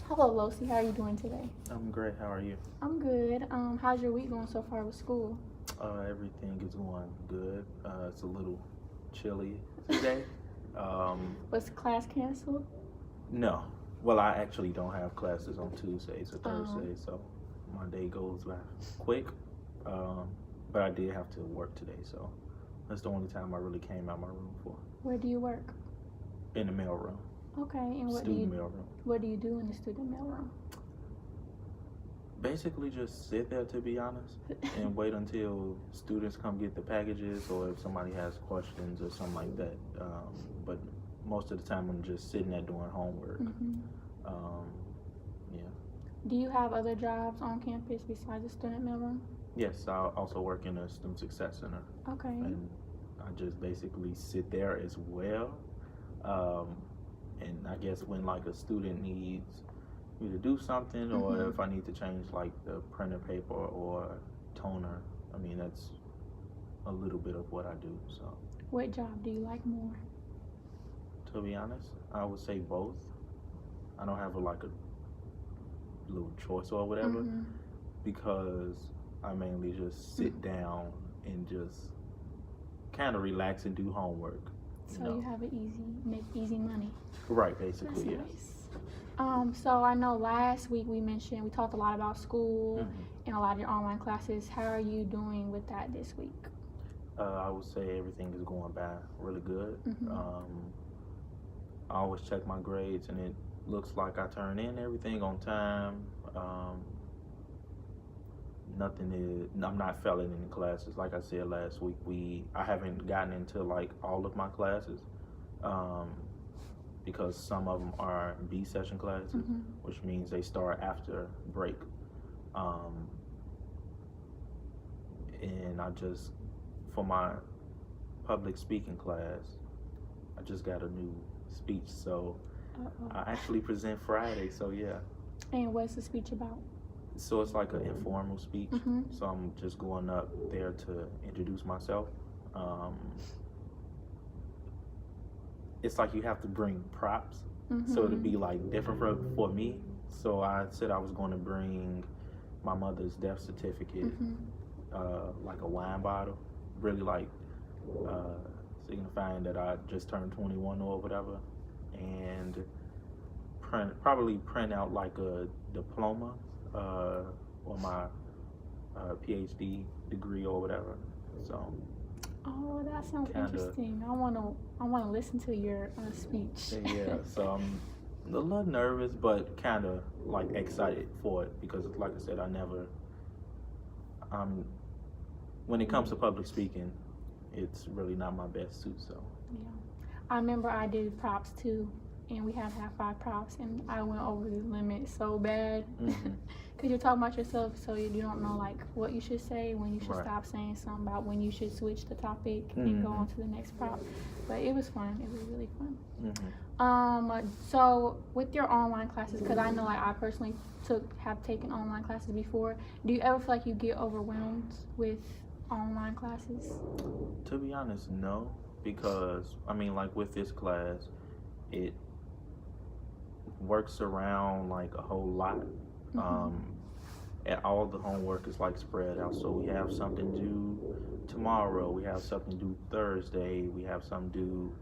Hello, Losi. How are you doing today? I'm great. How are you? I'm good. How's your week going so far with school? Everything is going good. It's a little chilly today. Was class canceled? No. Well, I actually don't have classes on Tuesdays or Um, Thursdays, so my day goes by quick. Um, but I did have to work today, so that's the only time I really came out my room for. Where do you work? In the mailroom, Okay, and student mailroom. what do you do in the student mailroom? Basically, just sit there, to be honest, and wait until students come get the packages, or if somebody has questions or something like that. But most of the time, I'm just sitting there doing homework. Um, yeah. Do you have other jobs on campus besides the student mailroom? Yes, I also work in a student success center, Okay. and I just basically sit there as well. Um, and I guess when like a student needs me to do something, or if I need to change like the printer paper or toner, I mean that's a little bit of what I do. So What job do you like more? to be honest, I would say both. I don't have like a little choice or whatever, because I mainly just sit down and just kind of relax and do homework. So you have make easy money. Right, That's basically, yes. nice. So I know last week we talked a lot about school and a lot of your online classes. How are you doing with that this week? I would say everything is going by really good. I always check my grades, and it looks like I turn in everything on time. I'm not failing any classes. Like I said last week, I haven't gotten into like all of my classes, because some of them are B session classes, which means they start after break. And for my public speaking class, I just got a new speech, so I actually present Friday, so yeah. And what's the speech about? So it's like an informal speech. So I'm just going up there to introduce myself. It's like you have to bring props, so it'll be like different for me. So I said I was going to bring my mother's death certificate, like a wine bottle, really like signifying that I just turned 21 or whatever, and probably print out like a diploma or my PhD degree or whatever. So. Oh, that sounds interesting. I wanna listen to your speech. Yeah. So I'm a little nervous, but kind of like excited for it, because, like I said, when it comes to public speaking, it's really not my best suit. So. Yeah. I remember I did props too, and we had to have 5 props, and I went over the limit so bad. Because you're talking about yourself, so you don't know like what you should say, when you should stop saying something, about when you should switch the topic and go on to the next prop. But it was fun. It was really fun. So with your online classes, because I know like I personally have taken online classes before, do you ever feel like you get overwhelmed with online classes? To be honest, no, because I mean, like with this class, it works around like a whole lot. And all the homework is like spread out. So we have something due tomorrow, we have something due Thursday, we have something due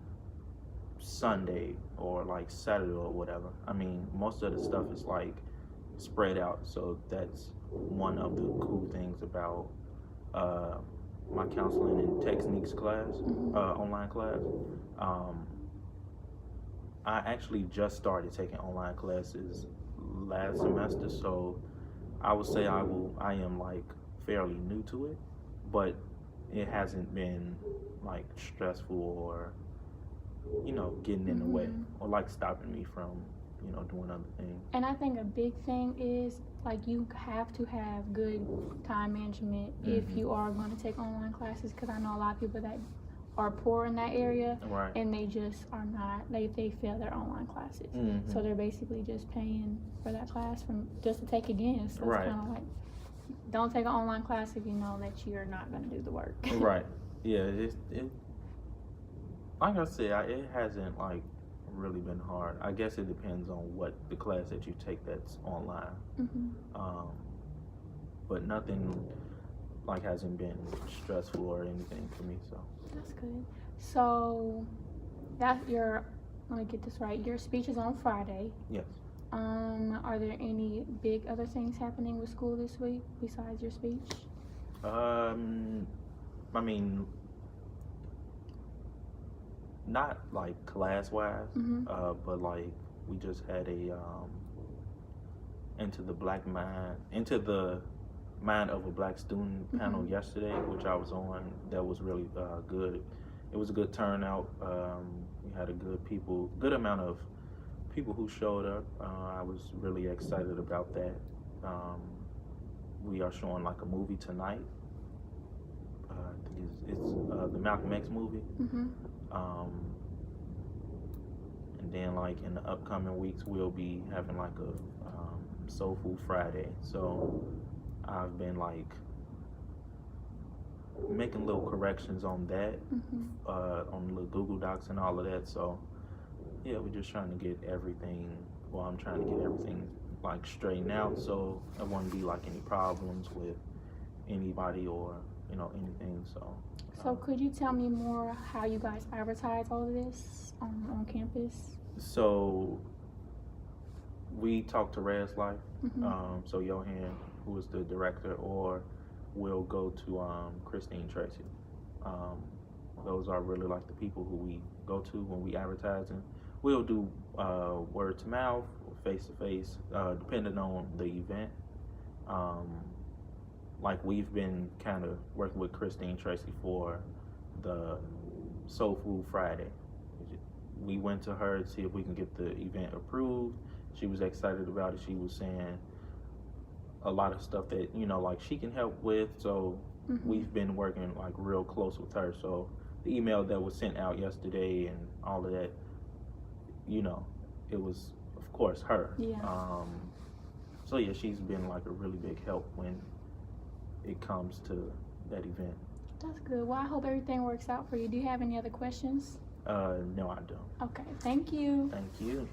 Sunday or like Saturday or whatever. I mean, most of the stuff is like spread out. So that's one of the cool things about my counseling and techniques class, online class. I actually just started taking online classes last semester, so I would say I am like fairly new to it, but it hasn't been like stressful or getting in the way or like stopping me from doing other things. And I think a big thing is like you have to have good time management if you are going to take online classes, because I know a lot of people that are poor in that area, and they just are not, they fail their online classes. So they're basically just paying for that class just to take again. So it's kind of like, don't take an online class if you know that you're not going to do the work. Yeah, it like I said, it hasn't like really been hard. I guess it depends on what the class that you take that's online. Mhm. But nothing like hasn't been stressful or anything for me. So That's good. So that your let me get this right. Your speech is on Friday. yes. Are there any big other things happening with school this week besides your speech? I mean, not like class wise, Mhm. but like we just had a into the mind of a black student panel Mhm. yesterday, which I was on. That was really good. It was a good turnout. We had a good amount of people who showed up. I was really excited about that. Um, we are showing like a movie tonight. I think it's the Malcolm X movie. Mhm. Um, and then like in the upcoming weeks, we'll be having like a Soul Food Friday. So I've been like making little corrections on that, Mhm. on the Google Docs and all of that. So yeah, we're just trying to get everything. Well, I'm trying to get everything like straightened out. So there won't be like any problems with anybody or anything. So could you tell me more how you guys advertise all of this on campus? So we talked to Raz Life. Mhm. So Johan, who is the director, or we'll go to Christine Tracy. Um, those are really like the people who we go to when we advertising. We'll do word to mouth, face to face, depending on the event. Um, like we've been kind of working with Christine Tracy for the Soul Food Friday. We went to her to see if we can get the event approved. She was excited about it. She was saying a lot of stuff that like she can help with. So Mhm. we've been working like real close with her. So the email that was sent out yesterday and all of that, it was of course her. Yeah. So yeah, she's been like a really big help when it comes to that event. That's good. Well, I hope everything works out for you. Do you have any other questions? No, I don't. Okay. Thank you. Thank you.